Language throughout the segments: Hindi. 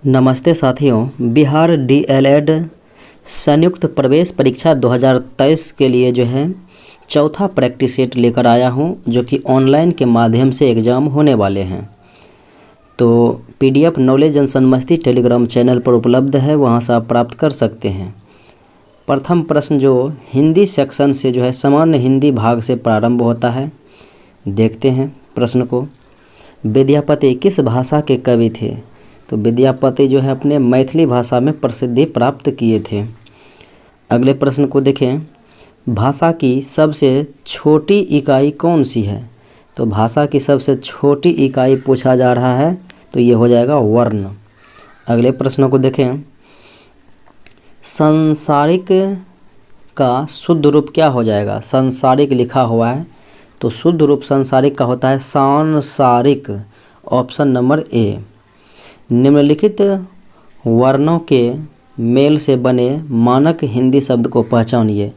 नमस्ते साथियों, बिहार डीएलएड संयुक्त प्रवेश परीक्षा 2023 के लिए जो है चौथा प्रैक्टिस सेट लेकर आया हूं, जो कि ऑनलाइन के माध्यम से एग्ज़ाम होने वाले हैं। तो PDF knowledge and Sanmasti telegram channel पर उपलब्ध है, वहां से आप प्राप्त कर सकते हैं। प्रथम प्रश्न जो हिंदी सेक्शन से जो है सामान्य हिंदी भाग से प्रारंभ होता है। देखते हैं प्रश्न को। विद्यापति किस भाषा के कवि थे? तो विद्यापति जो है अपने मैथिली भाषा में प्रसिद्धि प्राप्त किए थे। अगले प्रश्न को देखें। भाषा की सबसे छोटी इकाई कौन सी है? तो भाषा की सबसे छोटी इकाई पूछा जा रहा है, तो ये हो जाएगा वर्ण। अगले प्रश्न को देखें। सांसारिक का शुद्ध रूप क्या हो जाएगा? सांसारिक लिखा हुआ है, तो शुद्ध रूप सांसारिक का होता है सांसारिक, ऑप्शन नंबर ए। निम्नलिखित वर्णों के मेल से बने मानक हिंदी शब्द को पहचानिए।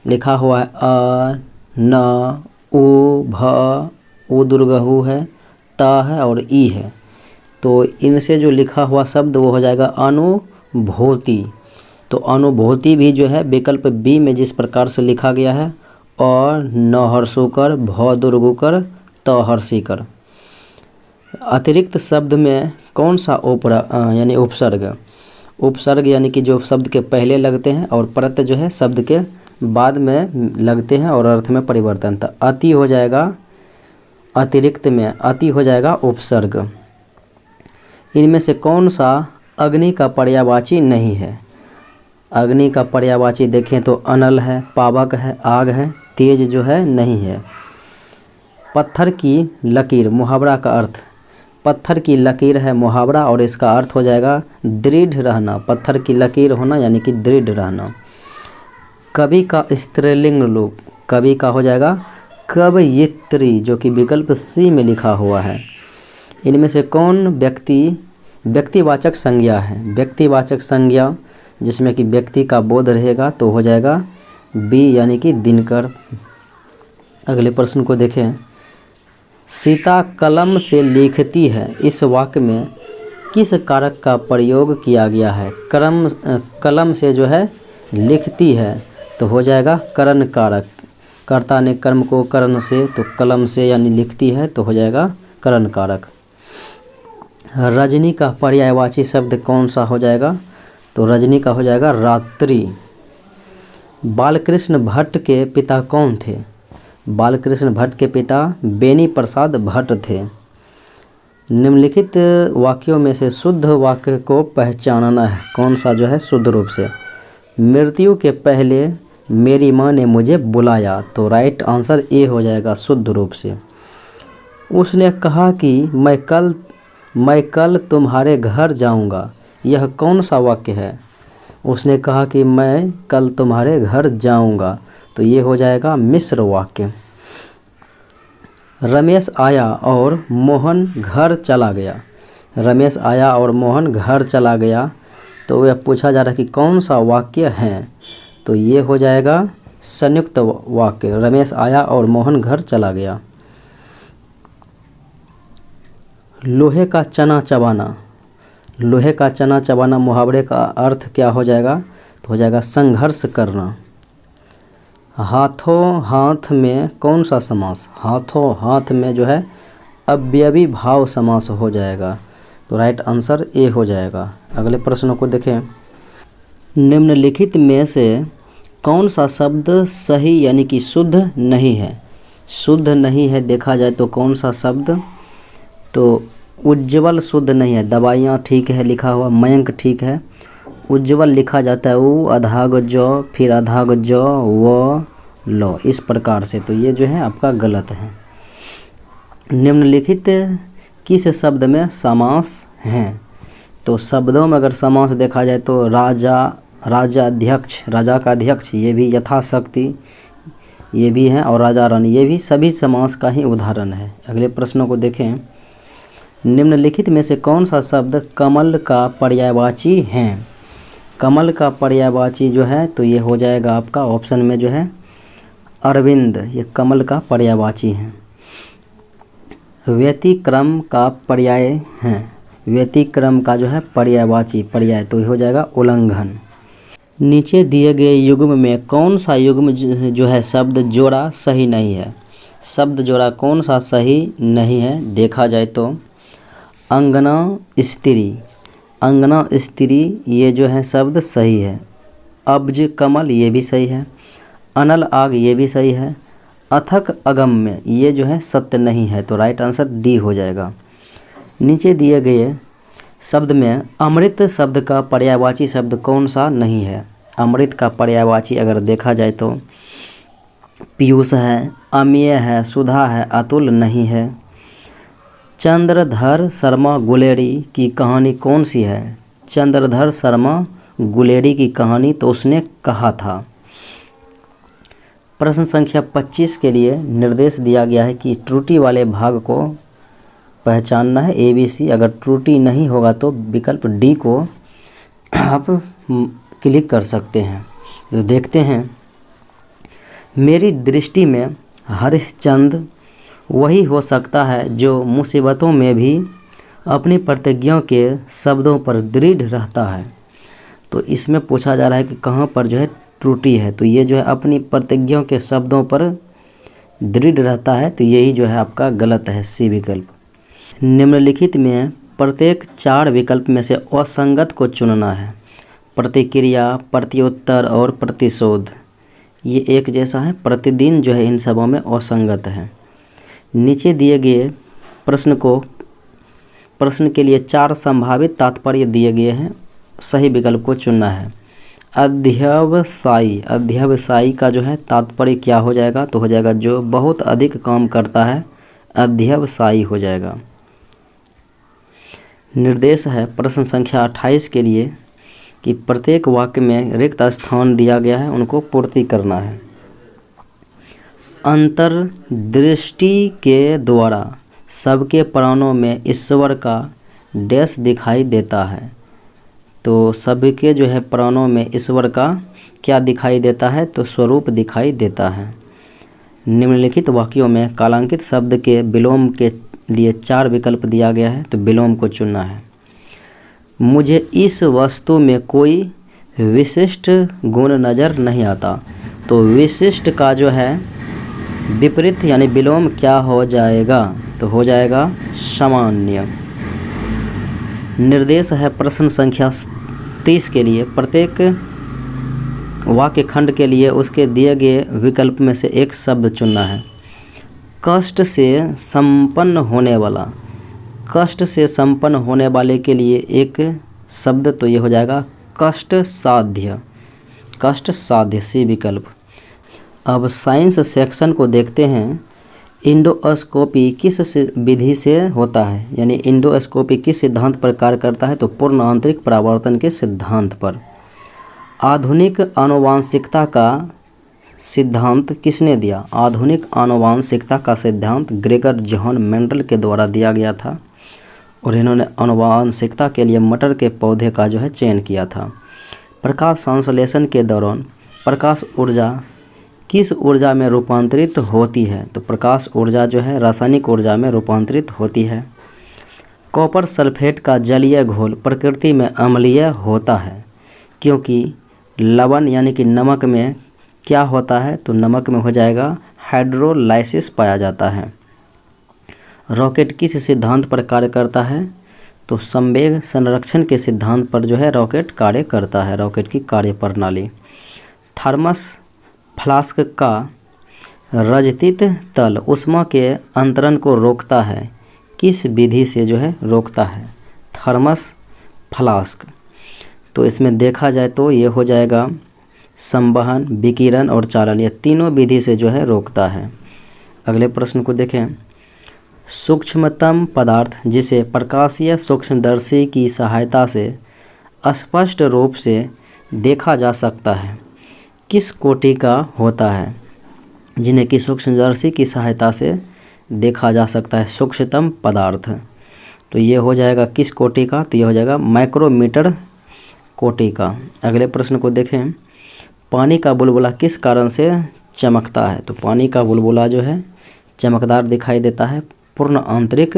लिखा हुआ है अ, न, उ, भ, उ दुर्गहु है, त है और ई है। तो इनसे जो लिखा हुआ शब्द वो हो जाएगा अनुभूति। तो अनुभूति भी जो है विकल्प बी में जिस प्रकार से लिखा गया है, और न हर्षोकर, भ दुर्गुकर, त हर्षिकर। अतिरिक्त शब्द में कौन सा यानी उपसर्ग? उपसर्ग यानी कि जो शब्द के पहले लगते हैं और प्रत्यय जो है शब्द के बाद में लगते हैं और अर्थ में परिवर्तन। तो अति हो जाएगा, अतिरिक्त में अति हो जाएगा उपसर्ग। इनमें से कौन सा अग्नि का पर्यायवाची नहीं है? अग्नि का पर्यायवाची देखें तो अनल है, पावक है, आग है, तेज जो है नहीं है। पत्थर की लकीर, मुहावरा का अर्थ। पत्थर की लकीर है मुहावरा, और इसका अर्थ हो जाएगा दृढ़ रहना। पत्थर की लकीर होना यानी कि दृढ़ रहना। कवि का स्त्रीलिंग रूप, कवि का हो जाएगा कवयित्री, जो कि विकल्प सी में लिखा हुआ है। इनमें से कौन व्यक्तिवाचक संज्ञा है? व्यक्तिवाचक संज्ञा जिसमें कि व्यक्ति का बोध रहेगा, तो हो जाएगा बी यानी कि दिनकर। अगले प्रश्न को देखें। सीता कलम से लिखती है, इस वाक्य में किस कारक का प्रयोग किया गया है? कलम से जो है लिखती है, तो हो जाएगा करण कारक। कर्ता ने कर्म को करण से, तो कलम से यानी लिखती है, तो हो जाएगा करण कारक। रजनी का पर्यायवाची शब्द कौन सा हो जाएगा? तो रजनी का हो जाएगा रात्रि। बालकृष्ण भट्ट के पिता कौन थे? बालकृष्ण भट्ट के पिता बेनी प्रसाद भट्ट थे। निम्नलिखित वाक्यों में से शुद्ध वाक्य को पहचानना है। कौन सा जो है शुद्ध रूप से? मृत्यु के पहले मेरी माँ ने मुझे बुलाया, तो राइट आंसर ए हो जाएगा शुद्ध रूप से। उसने कहा कि मैं कल तुम्हारे घर जाऊंगा, यह कौन सा वाक्य है? उसने कहा कि मैं कल तुम्हारे घर जाऊंगा, तो ये हो जाएगा मिश्र वाक्य। रमेश आया और मोहन घर चला गया। रमेश आया और मोहन घर चला गया, तो यह पूछा जा रहा है कि कौन सा वाक्य है? तो ये हो जाएगा संयुक्त वाक्य, रमेश आया और मोहन घर चला गया। लोहे का चना चबाना, लोहे का चना चबाना मुहावरे का अर्थ क्या हो जाएगा? तो हो जाएगा संघर्ष करना। हाथों हाथ में कौन सा समास? हाथों हाथ में जो है अव्ययी भाव समास हो जाएगा, तो राइट आंसर ए हो जाएगा। अगले प्रश्नों को देखें। निम्नलिखित में से कौन सा शब्द सही यानी कि शुद्ध नहीं है? शुद्ध नहीं है देखा जाए तो कौन सा शब्द? तो उज्ज्वल शुद्ध नहीं है। दवाइयाँ ठीक है लिखा हुआ, मयंक ठीक है। उज्ज्वल लिखा जाता है उ, अधाग ज, फिर अधाग ज, व, लो, इस प्रकार से, तो ये जो है आपका गलत है। निम्नलिखित किस शब्द में समास हैं? तो शब्दों में अगर समास देखा जाए तो राजा, राजा अध्यक्ष, राजा का अध्यक्ष, ये भी यथाशक्ति, ये भी है, और राजा रानी, ये भी सभी समास का ही उदाहरण है। अगले प्रश्नों को देखें। निम्नलिखित में से कौन सा शब्द कमल का पर्यायवाची है? कमल का पर्यायवाची जो है, तो ये हो जाएगा आपका ऑप्शन में जो है अरविंद, ये कमल का पर्यायवाची है। व्यतिक्रम का पर्याय है। व्यतिक्रम का जो है पर्यायवाची पर्याय, तो ये हो जाएगा उल्लंघन। नीचे दिए गए युग्म में कौन सा युग्म जो है शब्द जोड़ा सही नहीं है? शब्द जोड़ा कौन सा सही नहीं है? देखा जाए तो अंगना स्त्री, अंगना स्त्री ये जो है शब्द सही है। अब्ज कमल ये भी सही है। अनल आग ये भी सही है। अथक अगम्य ये जो है सत्य नहीं है, तो राइट आंसर डी हो जाएगा। नीचे दिए गए शब्द में अमृत शब्द का पर्यायवाची शब्द कौन सा नहीं है? अमृत का पर्यायवाची अगर देखा जाए तो पीयूष है, अमीय है, सुधा है, अतुल नहीं है। चंद्रधर शर्मा गुलेरी की कहानी कौन सी है? चंद्रधर शर्मा गुलेरी की कहानी तो उसने कहा था। प्रश्न संख्या 25 के लिए निर्देश दिया गया है कि त्रुटि वाले भाग को पहचानना है, ABC। अगर त्रुटि नहीं होगा तो विकल्प डी को आप क्लिक कर सकते हैं। तो देखते हैं, मेरी दृष्टि में हरिश्चंद्र वही हो सकता है जो मुसीबतों में भी अपनी प्रतिज्ञाओं के शब्दों पर दृढ़ रहता है। तो इसमें पूछा जा रहा है कि कहाँ पर जो है त्रुटि है, तो ये जो है अपनी प्रतिज्ञाओं के शब्दों पर दृढ़ रहता है, तो यही जो है आपका गलत है, सी विकल्प। निम्नलिखित में प्रत्येक 4 विकल्प में से असंगत को चुनना है। प्रतिक्रिया, प्रत्युत्तर और प्रतिशोध ये एक जैसा है, प्रतिदिन जो है इन सबों में असंगत है। नीचे दिए गए प्रश्न के लिए 4 संभावित तात्पर्य दिए गए हैं, सही विकल्प को चुनना है। अध्यवसायी, अध्यवसायी का जो है तात्पर्य क्या हो जाएगा? तो हो जाएगा जो बहुत अधिक काम करता है, अध्यवसायी हो जाएगा। निर्देश है प्रश्न संख्या 28 के लिए कि प्रत्येक वाक्य में रिक्त स्थान दिया गया है, उनको पूर्ति करना है। अंतर्दृष्टि के द्वारा सबके प्राणों में ईश्वर का डैश दिखाई देता है, तो सबके जो है प्राणों में ईश्वर का क्या दिखाई देता है? तो स्वरूप दिखाई देता है। निम्नलिखित वाक्यों में कालांकित शब्द के विलोम के लिए 4 विकल्प दिया गया है, तो विलोम को चुनना है। मुझे इस वस्तु में कोई विशिष्ट गुण नज़र नहीं आता, तो विशिष्ट का जो है विपरीत यानी विलोम क्या हो जाएगा? तो हो जाएगा सामान्य। निर्देश है प्रश्न संख्या 30 के लिए प्रत्येक वाक्य खंड के लिए उसके दिए गए विकल्प में से एक शब्द चुनना है। कष्ट से संपन्न होने वाला, कष्ट से संपन्न होने वाले के लिए एक शब्द, तो ये हो जाएगा कष्ट साध्य, कष्ट साध्य, सी विकल्प। अब साइंस सेक्शन को देखते हैं। इंडोस्कोपी किस विधि से होता है, यानी इंडोस्कोपी किस सिद्धांत पर कार्य करता है? तो पूर्ण आंतरिक परावर्तन के सिद्धांत पर। आधुनिक आनुवांशिकता का सिद्धांत किसने दिया? आधुनिक आनुवांशिकता का सिद्धांत ग्रेगर जॉन मेंडल के द्वारा दिया गया था, और इन्होंने आनुवांशिकता के लिए मटर के पौधे का जो है चयन किया था। प्रकाश संश्लेषण के दौरान प्रकाश ऊर्जा किस ऊर्जा में रूपांतरित होती है? तो प्रकाश ऊर्जा जो है रासायनिक ऊर्जा में रूपांतरित होती है। कॉपर सल्फेट का जलीय घोल प्रकृति में अम्लीय होता है, क्योंकि लवण यानी कि नमक में क्या होता है? तो नमक में हो जाएगा हाइड्रोलाइसिस पाया जाता है। रॉकेट किस सिद्धांत पर कार्य करता है? तो संवेग संरक्षण के सिद्धांत पर जो है रॉकेट कार्य करता है, रॉकेट की कार्यप्रणाली। थर्मस फ्लास्क का रजतित तल ऊष्मा के अंतरण को रोकता है, किस विधि से जो है रोकता है? Thermos flask. तो इसमें देखा जाए तो ये हो जाएगा संवहन, विकिरण और चालन, ये तीनों विधि से जो है रोकता है। अगले प्रश्न को देखें। सूक्ष्मतम पदार्थ जिसे प्रकाशीय सूक्ष्मदर्शी की सहायता से स्पष्ट रूप से देखा जा सकता है, किस कोटि का होता है? जिन्हें कि सूक्ष्मदर्शी की सहायता से देखा जा सकता है, सूक्ष्मतम पदार्थ। तो ये हो जाएगा किस कोटि का? तो ये हो जाएगा माइक्रोमीटर कोटि का। अगले प्रश्न को देखें। पानी का बुलबुला किस कारण से चमकता है? तो पानी का बुलबुला जो है चमकदार दिखाई देता है पूर्ण आंतरिक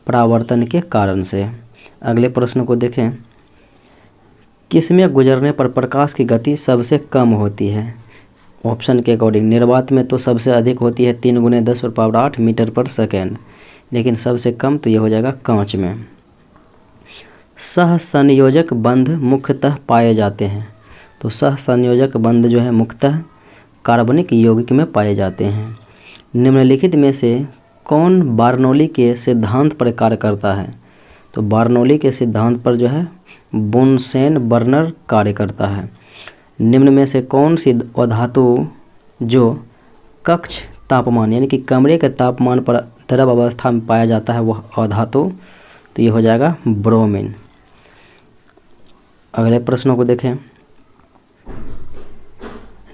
परावर्तन के कारण से। अगले प्रश्न को देखें, किसमें गुजरने पर प्रकाश की गति सबसे कम होती है? ऑप्शन के अकॉर्डिंग निर्वात में तो सबसे अधिक होती है 3 × 10⁸ मीटर पर सेकेंड, लेकिन सबसे कम तो ये हो जाएगा कांच में। सहसंयोजक बंध मुख्यतः पाए जाते हैं, तो सहसंयोजक बंध जो है मुख्यतः कार्बनिक यौगिक में पाए जाते हैं। निम्नलिखित में से कौन बार्नौली के सिद्धांत पर कार्य करता है? तो बार्नौली के सिद्धांत पर जो है बुनसेन बर्नर कार्य करता है। निम्न में से कौन सी अधातु जो कक्ष तापमान यानी कि कमरे के तापमान पर द्रव अवस्था में पाया जाता है वह अधातु, तो ये हो जाएगा ब्रोमीन। अगले प्रश्नों को देखें,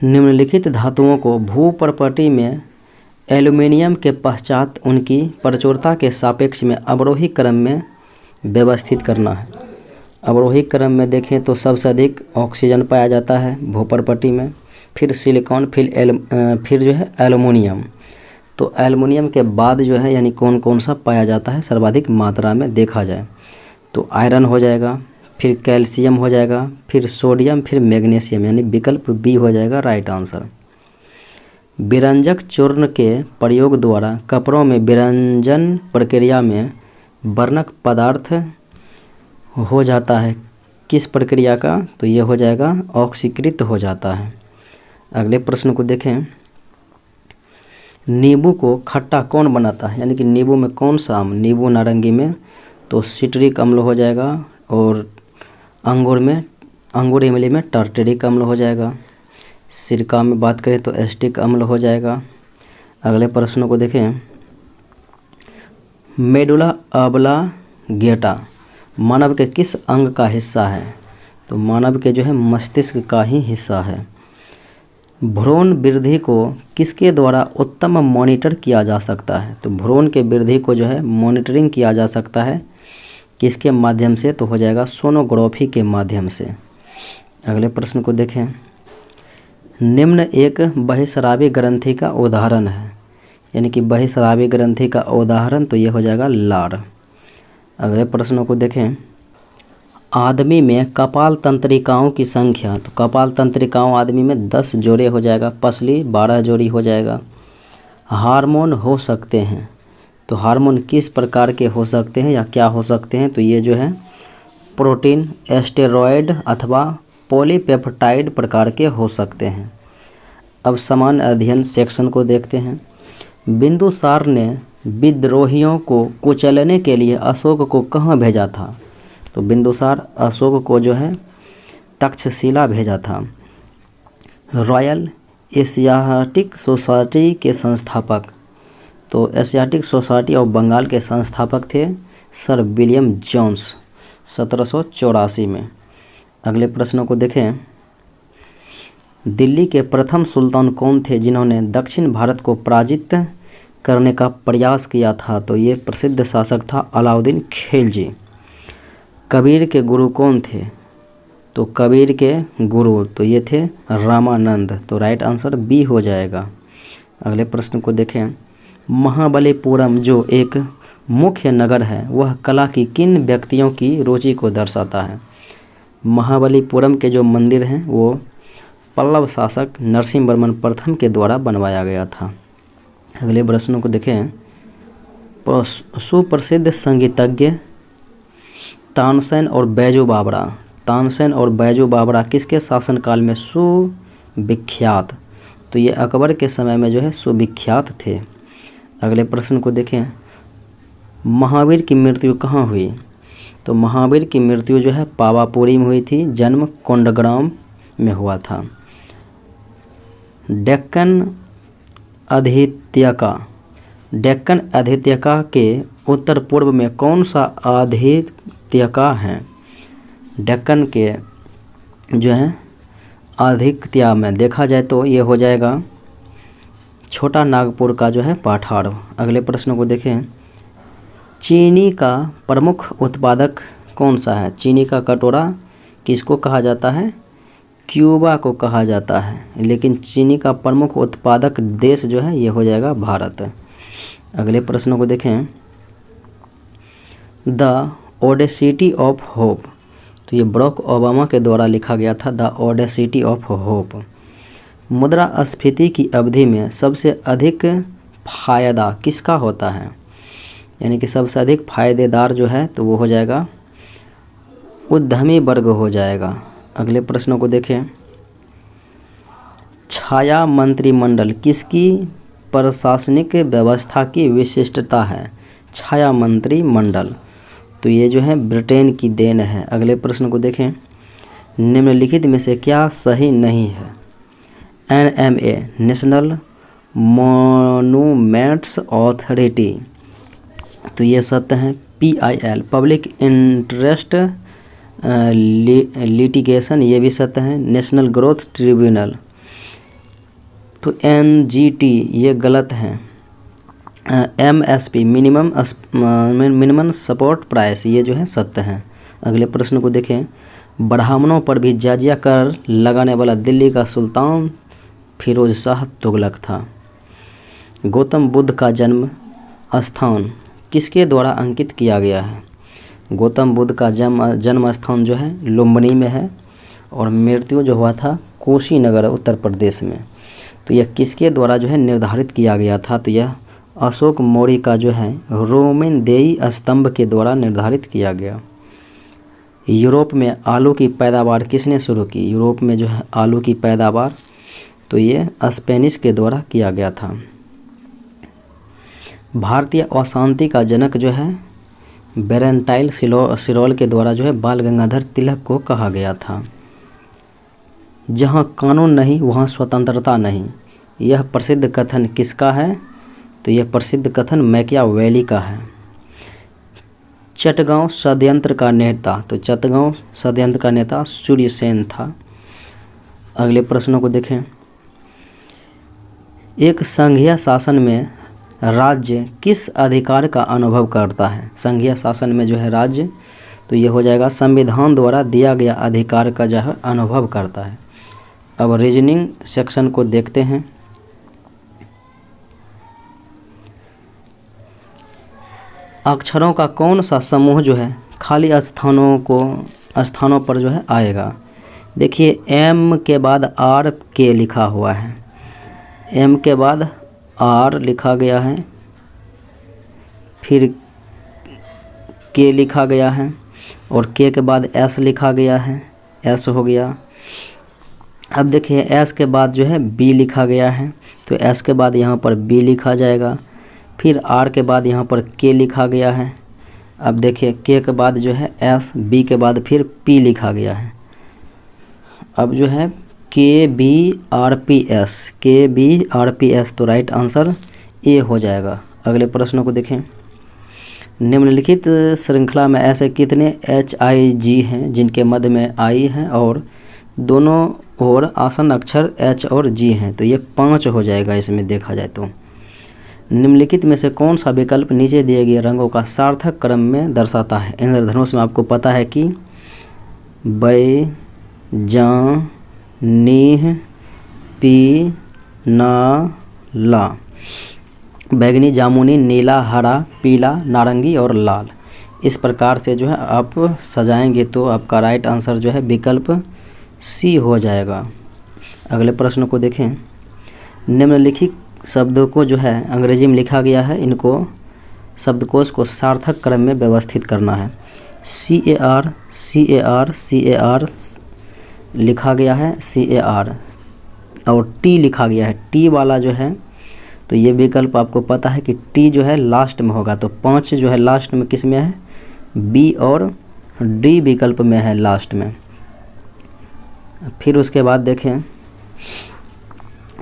निम्नलिखित धातुओं को भूपर्पटी में एल्युमिनियम के पश्चात उनकी प्रचुरता के सापेक्ष में अवरोही क्रम में व्यवस्थित करना है। अवरोही क्रम में देखें तो सबसे अधिक ऑक्सीजन पाया जाता है भूपर्पटी में, फिर सिलिकॉन, फिर जो है एल्युमिनियम। तो एल्युमिनियम के बाद जो है यानी कौन कौन सा पाया जाता है सर्वाधिक मात्रा में देखा जाए तो आयरन हो जाएगा, फिर कैल्शियम हो जाएगा, फिर सोडियम, फिर मैग्नीशियम, यानी विकल्प बी हो जाएगा राइट आंसर। विरंजक चूर्ण के प्रयोग द्वारा कपड़ों में विरंजन प्रक्रिया में वर्णक पदार्थ हो जाता है, किस प्रक्रिया का? तो ये हो जाएगा ऑक्सीकृत हो जाता है। अगले प्रश्न को देखें, नींबू को खट्टा कौन बनाता है? यानी कि नींबू में कौन सा आम? नींबू नारंगी में तो सिट्रिक अम्ल हो जाएगा, और अंगूर इमली में टार्टेरिक अम्ल हो जाएगा। सिरका में बात करें तो एस्टिक अम्ल हो जाएगा। अगले प्रश्नों को देखें, मेडुला ऑब्लांगेटा मानव के किस अंग का हिस्सा है? तो मानव के जो है मस्तिष्क का ही हिस्सा है। भ्रूण वृद्धि को किसके द्वारा उत्तम मॉनिटर किया जा सकता है? तो भ्रूण के वृद्धि को जो है मॉनिटरिंग किया जा सकता है किसके माध्यम से? तो हो जाएगा सोनोग्राफी के माध्यम से। अगले प्रश्न को देखें, निम्न एक बहिस्रावी ग्रंथि का उदाहरण है, यानी कि बहिस्रावी ग्रंथि का उदाहरण तो ये हो जाएगा लार। अगले प्रश्नों को देखें, आदमी में कपाल तंत्रिकाओं की संख्या, तो कपाल तंत्रिकाओं आदमी में 10 जोड़े हो जाएगा, पसली 12 जोड़ी हो जाएगा। हार्मोन हो सकते हैं, तो हार्मोन किस प्रकार के हो सकते हैं या क्या हो सकते हैं? तो ये जो है प्रोटीन, एस्टेरॉयड अथवा पॉलीपेप्टाइड प्रकार के हो सकते हैं। अब सामान्य अध्ययन सेक्शन को देखते हैं। बिंदुसार ने विद्रोहियों को कुचलने के लिए अशोक को कहाँ भेजा था? तो बिंदुसार अशोक को जो है तक्षशिला भेजा था। रॉयल एशियाटिक सोसाइटी के संस्थापक, तो एशियाटिक सोसाइटी ऑफ बंगाल के संस्थापक थे सर विलियम जोन्स 1784 में। अगले प्रश्नों को देखें, दिल्ली के प्रथम सुल्तान कौन थे जिन्होंने दक्षिण भारत को पराजित करने का प्रयास किया था? तो ये प्रसिद्ध शासक था अलाउद्दीन खिलजी। कबीर के गुरु कौन थे? तो कबीर के गुरु तो ये थे रामानंद, तो राइट आंसर बी हो जाएगा। अगले प्रश्न को देखें, महाबलीपुरम जो एक मुख्य नगर है वह कला की किन व्यक्तियों की रुचि को दर्शाता है? महाबलीपुरम के जो मंदिर हैं वो पल्लव शासक नरसिंहवर्मन प्रथम के द्वारा बनवाया गया था। अगले प्रश्नों को देखें, सुप्रसिद्ध संगीतज्ञ तानसेन और बैजू बावरा, तानसेन और बैजू बावरा किसके शासनकाल में सुविख्यात? तो ये अकबर के समय में जो है सुविख्यात थे। अगले प्रश्न को देखें, महावीर की मृत्यु कहाँ हुई? तो महावीर की मृत्यु जो है पावापुरी में हुई थी, जन्म कोंडग्राम में हुआ था। डेक्कन अधित्यका के उत्तर पूर्व में कौन सा अधित्यका है? डेक्कन के जो है अधिकत्या में देखा जाए तो ये हो जाएगा छोटा नागपुर का जो है पठार। अगले प्रश्न को देखें, चीनी का प्रमुख उत्पादक कौन सा है? चीनी का कटोरा किसको कहा जाता है? क्यूबा को कहा जाता है, लेकिन चीनी का प्रमुख उत्पादक देश जो है ये हो जाएगा भारत। अगले प्रश्नों को देखें, द ओडेसिटी ऑफ होप, तो ये बराक ओबामा के द्वारा लिखा गया था, द ओडेसिटी ऑफ होप। मुद्रास्फीति की अवधि में सबसे अधिक फायदा किसका होता है, यानी कि सबसे अधिक फायदेदार जो है तो वो हो जाएगा उद्यमी वर्ग हो जाएगा। अगले प्रश्नों को देखें। छाया मंत्रिमंडल किसकी प्रशासनिक व्यवस्था की विशिष्टता है? छाया मंत्रिमंडल, तो ये जो है ब्रिटेन की देन है। अगले प्रश्न को देखें। निम्नलिखित में से क्या सही नहीं है? NMA नेशनल मॉन्यूमेंट्स अथॉरिटी, तो ये सत्य है। PIL पब्लिक इंटरेस्ट लिटिगेशन, ये भी सत्य है। नेशनल ग्रोथ ट्रिब्यूनल, तो NGT ये गलत है। MSP मिनिमम सपोर्ट प्राइस, ये जो है सत्य है। अगले प्रश्न को देखें। ब्राह्मणों पर भी जाजिया कर लगाने वाला दिल्ली का सुल्तान फिरोज शाह तुगलक था। गौतम बुद्ध का जन्म स्थान किसके द्वारा अंकित किया गया है? गौतम बुद्ध का जन्म स्थान जो है लुम्बिनी में है और मृत्यु जो हुआ था कुशीनगर उत्तर प्रदेश में। तो यह किसके द्वारा जो है निर्धारित किया गया था? तो यह अशोक मौर्य का जो है रोमन देई स्तंभ के द्वारा निर्धारित किया गया। यूरोप में आलू की पैदावार किसने शुरू की? यूरोप में जो है आलू की पैदावार तो ये स्पेनिश के द्वारा किया गया था। भारतीय अशांति का जनक जो है बेरेंटाइल सिरोल के द्वारा जो है बाल गंगाधर तिलक को कहा गया था। जहाँ कानून नहीं वहाँ स्वतंत्रता नहीं, यह प्रसिद्ध कथन किसका है? तो यह प्रसिद्ध कथन मैकियावेली का है। चटगांव षड्यंत्र का नेता, तो चटगांव षड्यंत्र का नेता सूर्यसेन था। अगले प्रश्नों को देखें। एक संघीय शासन में राज्य किस अधिकार का अनुभव करता है? संघीय शासन में जो है राज्य तो ये हो जाएगा संविधान द्वारा दिया गया अधिकार का जो है अनुभव करता है। अब रीजनिंग सेक्शन को देखते हैं। अक्षरों का कौन सा समूह जो है खाली स्थानों पर जो है आएगा? देखिए M के बाद RK लिखा हुआ है, M के बाद R लिखा गया है, फिर K लिखा गया है और K के बाद S लिखा गया है, S हो गया। अब देखिए S के बाद जो है B लिखा गया है, तो S के बाद यहाँ पर B लिखा जाएगा। फिर R के बाद यहाँ पर K लिखा गया है। अब देखिए K के बाद जो है S, B के बाद फिर P लिखा गया है। अब जो है KBRPS, तो राइट आंसर A हो जाएगा। अगले प्रश्नों को देखें। निम्नलिखित श्रृंखला में ऐसे कितने HIG हैं जिनके मध्य में I है और दोनों ओर आसन अक्षर H और G हैं? तो ये 5 हो जाएगा इसमें देखा जाए तो। निम्नलिखित में से कौन सा विकल्प नीचे दिए गए रंगों का सार्थक क्रम में दर्शाता है? इंद्रधनुष में आपको पता है कि बै जा नीह पी ना ला, बैगनी, जामुनी, नीला, हरा, पीला, नारंगी और लाल। इस प्रकार से जो है आप सजाएंगे तो आपका राइट आंसर जो है विकल्प C हो जाएगा। अगले प्रश्न को देखें। निम्नलिखित शब्दों को जो है अंग्रेजी में लिखा गया है, इनको शब्दकोश को सार्थक क्रम में व्यवस्थित करना है। CAR लिखा गया है, CAR और T लिखा गया है। T वाला जो है तो ये विकल्प आपको पता है कि T जो है लास्ट में होगा, तो 5 जो है लास्ट में किस में है? B और D विकल्प में है लास्ट में। फिर उसके बाद देखें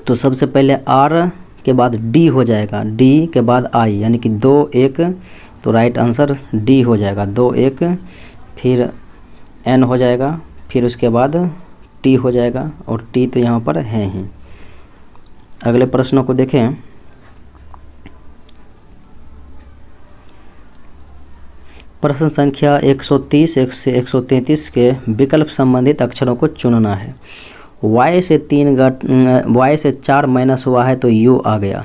तो सबसे पहले R के बाद D हो जाएगा, D के बाद I यानी कि 2 1, तो राइट आंसर D हो जाएगा 2 1। फिर N हो जाएगा, फिर उसके बाद T हो जाएगा और T तो यहाँ पर है ही। अगले प्रश्नों को देखें। प्रश्न संख्या 130 से 133 के विकल्प संबंधित अक्षरों को चुनना है। Y से 4 माइनस हुआ है तो U आ गया,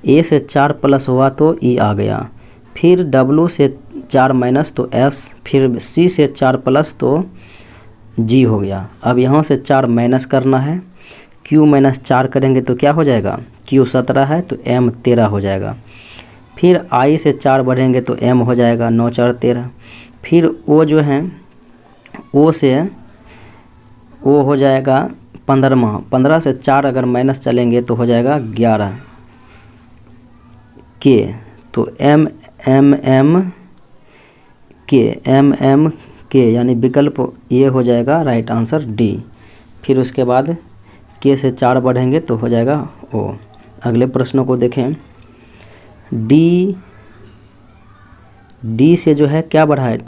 A से 4 प्लस हुआ तो E आ गया, फिर W से 4 माइनस तो S, फिर C से 4 प्लस तो G हो गया। अब यहाँ से 4 माइनस करना है, Q माइनस 4 करेंगे तो क्या हो जाएगा, Q 17 है तो M 13 हो जाएगा। फिर I से 4 बढ़ेंगे तो M हो जाएगा, 9 4 13। फिर O जो है, O से O हो जाएगा 15वां, 15 से 4 अगर माइनस चलेंगे तो हो जाएगा 11 K, तो M M M K, M M K यानी विकल्प ये हो जाएगा राइट आंसर डी। फिर उसके बाद K से 4 बढ़ेंगे तो हो जाएगा O। अगले प्रश्नों को देखें। D से जो है क्या बढ़ा है,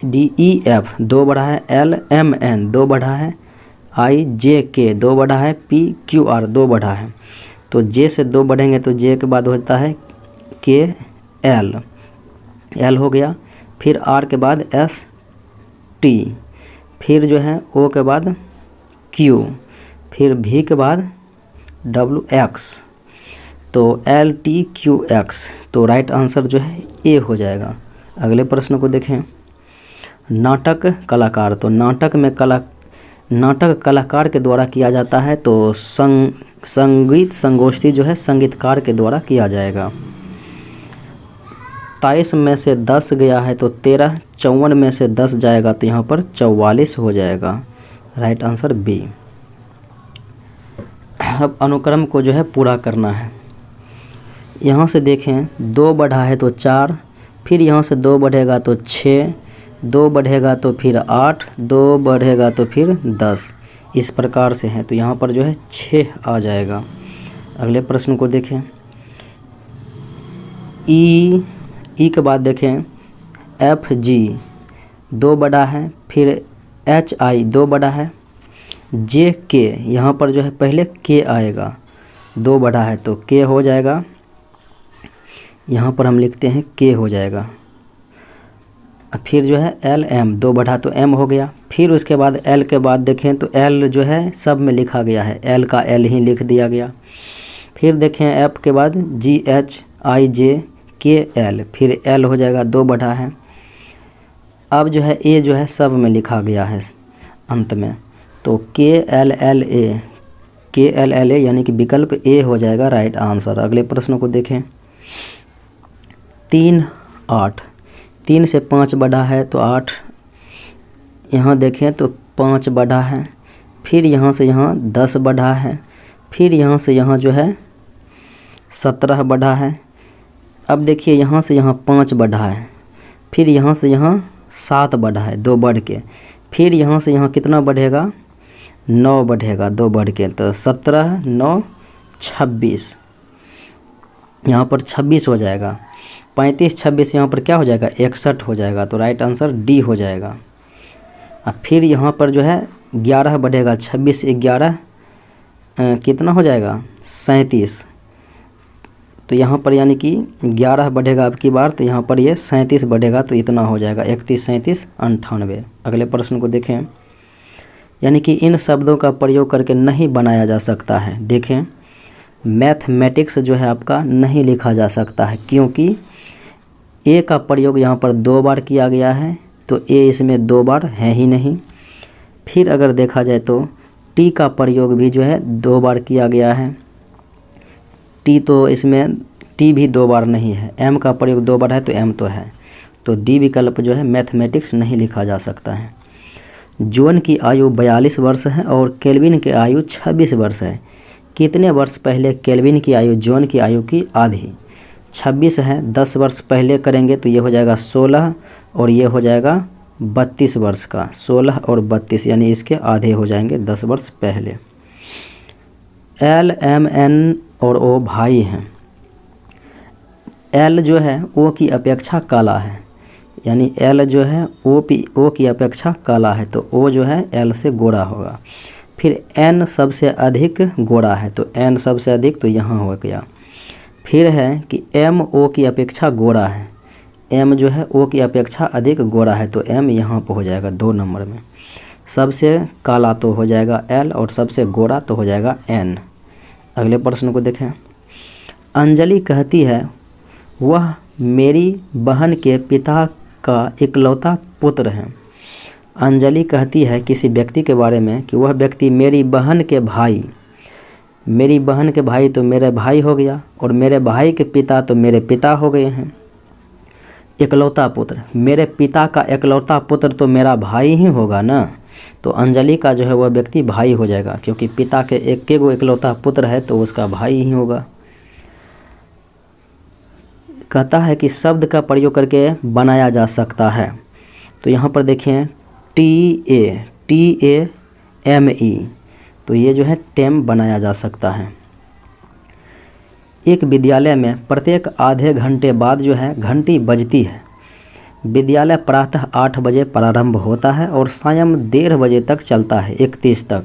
D E F 2 बढ़ा है, L M N 2 बढ़ा है, I J K 2 बढ़ा है, P Q R 2 बढ़ा है। तो J से 2 बढ़ेंगे तो J के बाद होता है K L, L हो गया। फिर R के बाद S T, फिर जो है O के बाद Q, फिर V के बाद W X, तो L T Q X, तो राइट आंसर जो है A हो जाएगा। अगले प्रश्न को देखें। नाटक कलाकार, तो नाटक में नाटक कलाकार के द्वारा किया जाता है, तो संगीत संगोष्ठी जो है संगीतकार के द्वारा किया जाएगा। 23 में से 10 गया है तो 13, 54 में से 10 जाएगा तो यहाँ पर 44 हो जाएगा, राइट आंसर बी। अब अनुक्रम को जो है पूरा करना है। यहाँ से देखें 2 बढ़ा है तो 4, फिर यहाँ से 2 बढ़ेगा तो 6, 2 बढ़ेगा तो फिर 8, 2 बढ़ेगा तो फिर 10, इस प्रकार से है, तो यहाँ पर जो है 6 आ जाएगा। अगले प्रश्न को देखें। ई के बाद देखें एफ जी 2 बड़ा है, फिर एच आई 2 बड़ा है, जे के यहाँ पर जो है पहले के आएगा, 2 बड़ा है तो के हो जाएगा, यहाँ पर हम लिखते हैं के हो जाएगा। फिर जो है एल एम 2 बढ़ा तो एम हो गया। फिर उसके बाद एल के बाद देखें तो एल जो है सब में लिखा गया है, एल का एल ही लिख दिया गया। फिर देखें एफ के बाद जी एच आई जे के एल, फिर एल हो जाएगा 2 बढ़ा है। अब जो है ए जो है सब में लिखा गया है अंत में, तो के एल एल ए यानी कि विकल्प ए हो जाएगा राइट आंसर। अगले प्रश्न को देखें। 3 8, 3 से 5 बढ़ा है तो 8, यहाँ देखें तो 5 बढ़ा है, फिर यहाँ से यहाँ 10 बढ़ा है, फिर यहाँ से यहाँ जो है 17 बढ़ा है। अब देखिए यहाँ से यहाँ 5 बढ़ा है, फिर यहाँ से यहाँ 7 बढ़ा है 2 बढ़ के, फिर यहाँ से यहाँ कितना बढ़ेगा 9 बढ़ेगा 2 बढ़ के, तो 17 9 26, यहाँ पर 26 हो जाएगा। 35 26 यहाँ पर क्या हो जाएगा 61 हो जाएगा, तो राइट आंसर डी हो जाएगा। अब फिर यहाँ पर जो है 11 बढ़ेगा, 26 11 कितना हो जाएगा 37, तो यहाँ पर यानी कि 11 बढ़ेगा अब की बार, तो यहाँ पर ये 37 बढ़ेगा तो इतना हो जाएगा 31 37 98। अगले प्रश्न को देखें। यानी कि इन शब्दों का प्रयोग करके नहीं बनाया जा सकता है। देखें मैथमेटिक्स जो है आपका नहीं लिखा जा सकता है, क्योंकि ए का प्रयोग यहाँ पर 2 बार किया गया है, तो ए इसमें 2 बार है ही नहीं। फिर अगर देखा जाए तो टी का प्रयोग भी जो है 2 बार किया गया है, टी तो इसमें टी भी 2 बार नहीं है। एम का प्रयोग 2 बार है तो एम तो है, तो डी विकल्प जो है मैथमेटिक्स नहीं लिखा जा सकता है। जॉन की आयु 42 वर्ष है और केल्विन की आयु 26 वर्ष है। कितने वर्ष पहले केल्विन की आयु जॉन की आयु की आधी? 26 है, 10 वर्ष पहले करेंगे तो ये हो जाएगा 16 और ये हो जाएगा 32 वर्ष का, 16 और 32 यानी इसके आधे हो जाएंगे 10 वर्ष पहले। एल एम एन और ओ भाई हैं। एल जो है ओ की अपेक्षा काला है, यानी एल जो है ओ की अपेक्षा काला है, तो ओ जो है एल से गोरा होगा। फिर एन सबसे अधिक गोरा है, तो एन सबसे अधिक तो यहाँ हो गया। फिर है कि एम ओ की अपेक्षा गोरा है, एम जो है ओ की अपेक्षा अधिक गोरा है, तो एम यहाँ पर हो जाएगा 2 नंबर में। सबसे काला तो हो जाएगा एल और सबसे गोरा तो हो जाएगा एन। अगले प्रश्न को देखें। अंजलि कहती है वह मेरी बहन के पिता का इकलौता पुत्र है। अंजलि कहती है किसी व्यक्ति के बारे में कि वह व्यक्ति मेरी बहन के भाई तो मेरे भाई हो गया, और मेरे भाई के पिता तो मेरे पिता हो गए हैं। इकलौता पुत्र, मेरे पिता का इकलौता पुत्र तो मेरा भाई ही होगा ना, तो अंजलि का जो है वह व्यक्ति भाई हो जाएगा, क्योंकि पिता के एक गो इकलौता पुत्र है तो उसका भाई ही होगा। कहता है कि शब्द का प्रयोग करके बनाया जा सकता है, तो यहाँ पर देखें TAME, तो ये जो है टेम बनाया जा सकता है। एक विद्यालय में प्रत्येक आधे घंटे बाद जो है घंटी बजती है। विद्यालय प्रातः 8 बजे प्रारंभ होता है और सायं 1:30 बजे तक चलता है, 31 तक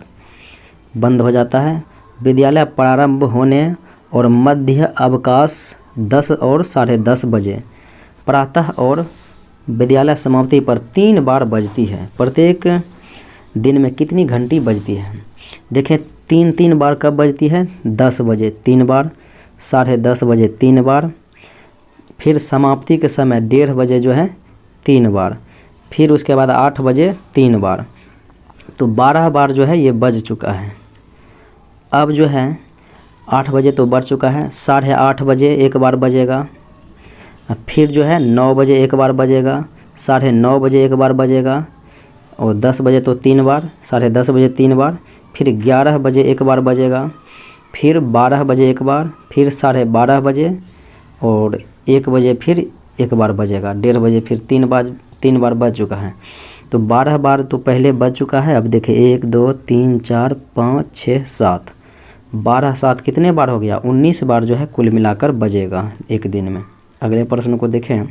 बंद हो जाता है। विद्यालय प्रारंभ होने और मध्य अवकाश 10 और 10:30 बजे, प्रातः और विद्यालय समाप्ति पर 3 बार बजती है। प्रत्येक दिन में कितनी घंटी बजती है? देखें 3 बार कब बजती है? 10 बजे 3 बार, 10:30 बजे 3 बार, फिर समाप्ति के समय 1:30 बजे जो है 3 बार, फिर उसके बाद 8 बजे 3 बार, तो 12 बार जो है ये बज चुका है। अब जो है 8 बजे तो बढ़ चुका है, 8:30 बजे एक बार बजेगा, फिर जो है 9 बजे एक बार बजेगा, 9:30 बजे एक बार बजेगा, और 10 बजे तो 3 बार, 10:30 बजे 3 बार, फिर 11 बजे एक बार बजेगा, फिर 12 बजे एक बार, फिर 12:30 बजे, और 1 बजे फिर एक बार बजेगा, 1:30 बजे फिर 3 बार बज चुका है। तो 12 बार तो पहले बज चुका है। अब देखिए 1 2 3 4 5 6 7, 12 7 कितने बार हो गया? 19 बार जो है कुल मिलाकर बजेगा एक दिन में। अगले प्रश्न को देखें।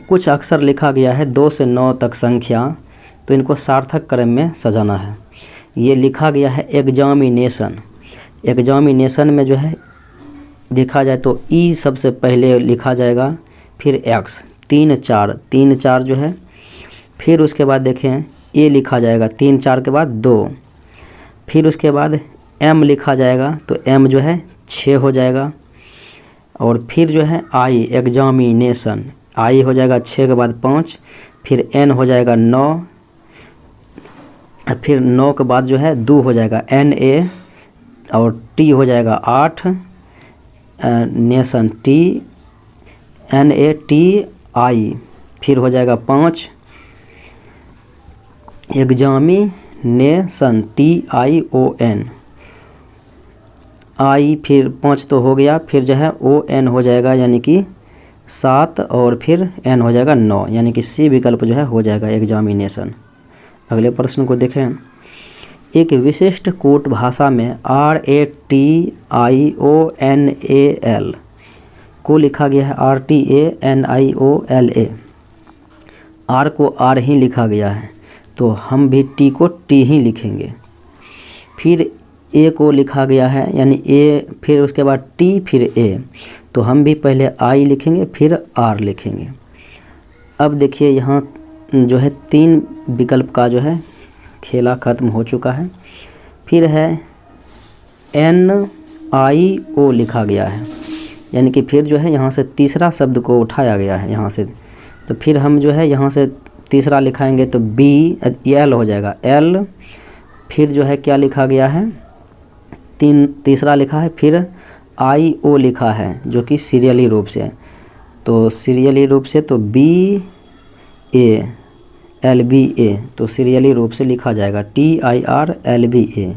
कुछ अक्षर लिखा गया है 2 से 9 तक संख्या, तो इनको सार्थक क्रम में सजाना है। ये लिखा गया है एग्जामिनेशन में जो है देखा जाए तो ई सबसे पहले लिखा जाएगा, फिर एक्स 3 4 जो है, फिर उसके बाद देखें ए लिखा जाएगा 3 4 के बाद 2, फिर उसके बाद एम लिखा जाएगा तो एम जो है 6 हो जाएगा, और फिर जो है आई एग्जामिनेशन आई हो जाएगा 6 के बाद 5, फिर एन हो जाएगा 9, फिर 9 के बाद जो है 2 हो जाएगा NA, और टी हो जाएगा 8, नेशन NATI, फिर हो जाएगा 5 एग्जामिनेशन TION आई, फिर 5 तो हो गया, फिर जो है ON हो जाएगा यानी कि 7, और फिर N हो जाएगा 9, यानी कि C विकल्प जो है हो जाएगा एग्जामिनेशन। अगले प्रश्न को देखें। एक विशिष्ट कूट भाषा में RATIONAL को लिखा गया है RTANIOLA। R को R ही लिखा गया है, तो हम भी T को T ही लिखेंगे। फिर A को लिखा गया है यानी A, फिर उसके बाद T फिर A, तो हम भी पहले I लिखेंगे फिर R लिखेंगे। अब देखिए यहाँ जो है 3 विकल्प का जो है खेला ख़त्म हो चुका है। फिर है NIO लिखा गया है, यानी कि फिर जो है यहाँ से तीसरा शब्द को उठाया गया है यहाँ से, तो फिर हम जो है यहाँ से तीसरा लिखाएंगे तो BL हो जाएगा L, फिर जो है क्या लिखा गया है तीसरा लिखा है, फिर IO लिखा है जो कि सीरियली रूप से है, तो सीरियली रूप से तो BALBA, तो सीरियली रूप से लिखा जाएगा TIRLBA,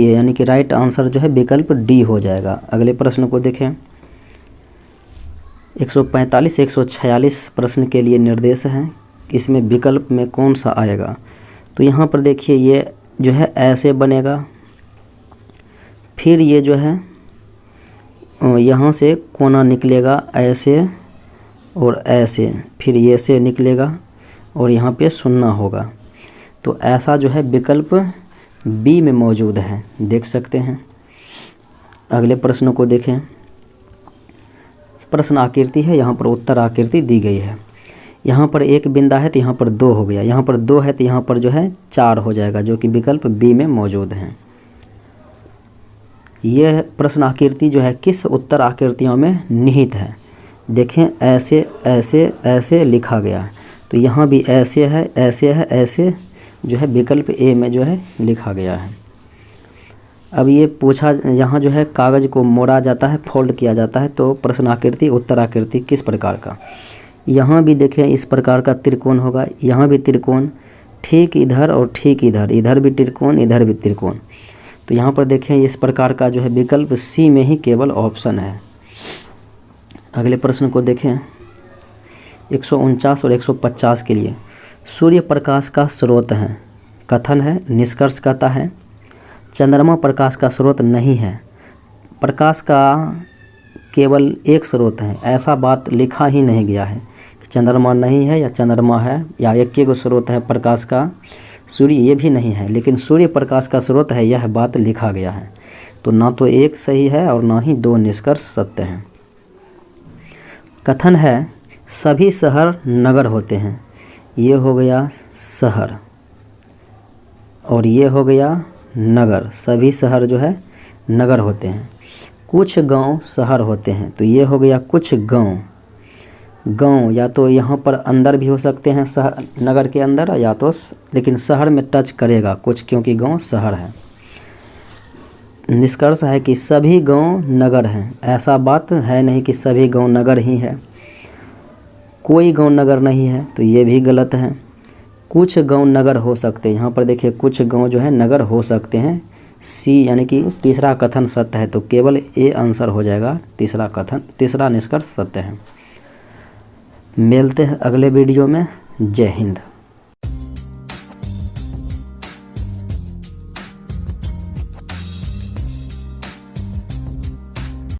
यानी कि राइट आंसर जो है विकल्प D हो जाएगा। अगले प्रश्न को देखें। 145 146 प्रश्न के लिए निर्देश है, इसमें विकल्प में कौन सा आएगा? तो यहाँ पर देखिए ये जो है ऐसे बनेगा, फिर ये जो है यहाँ से कोना निकलेगा ऐसे और ऐसे, फिर ये से निकलेगा और यहाँ पे सुन्ना होगा, तो ऐसा जो है विकल्प बी में मौजूद है, देख सकते हैं। अगले प्रश्न को देखें। प्रश्न आकृति है, यहाँ पर उत्तर आकृति दी गई है। यहाँ पर एक बिंदा है तो यहाँ पर 2 हो गया, यहाँ पर 2 है तो यहाँ पर जो है 4 हो जाएगा, जो कि विकल्प बी में मौजूद है। यह प्रश्न आकृति जो है किस उत्तर आकृतियों में निहित है? देखें, ऐसे ऐसे ऐसे लिखा गया है, तो यहाँ भी ऐसे है, ऐसे है, ऐसे जो है विकल्प ए में जो है लिखा गया है। अब ये पूछा, यहाँ जो है कागज़ को मोड़ा जाता है, फोल्ड किया जाता है, तो प्रश्न आकृति उत्तर आकृति किस प्रकार का? यहाँ भी देखें इस प्रकार का त्रिकोण होगा, यहाँ भी त्रिकोण, ठीक इधर और ठीक इधर, इधर भी त्रिकोण, इधर भी त्रिकोण। तो यहाँ पर देखें इस प्रकार का जो है विकल्प सी में ही केवल ऑप्शन है। अगले प्रश्न को देखें, 149 और 150 के लिए। सूर्य प्रकाश का स्रोत है, कथन है, निष्कर्ष कहता है। चंद्रमा प्रकाश का स्रोत नहीं है, प्रकाश का केवल एक स्रोत है, ऐसा बात लिखा ही नहीं गया है कि चंद्रमा नहीं है या चंद्रमा है या एक ही स्रोत है प्रकाश का। सूर्य ये भी नहीं है, लेकिन सूर्य प्रकाश का स्रोत है, यह बात लिखा गया है। तो ना तो एक सही है और ना ही दो निष्कर्ष सत्य हैं। कथन है सभी शहर नगर होते हैं, ये हो गया शहर और ये हो गया नगर। सभी शहर जो है नगर होते हैं। कुछ गांव शहर होते हैं, तो ये हो गया कुछ गांव। गांव या तो यहाँ पर अंदर भी हो सकते हैं शहर, नगर के अंदर, या तो लेकिन शहर में टच करेगा कुछ, क्योंकि गांव शहर है। निष्कर्ष है कि सभी गांव नगर हैं, ऐसा बात है नहीं कि सभी गांव नगर ही है। कोई गांव नगर नहीं है, तो ये भी गलत है। कुछ गांव नगर हो सकते हैं, यहाँ पर देखिए कुछ गांव जो है नगर हो सकते हैं। सी यानी कि तीसरा कथन सत्य है, तो केवल ए आंसर हो जाएगा। तीसरा निष्कर्ष सत्य है। मिलते हैं अगले वीडियो में। जय हिंद।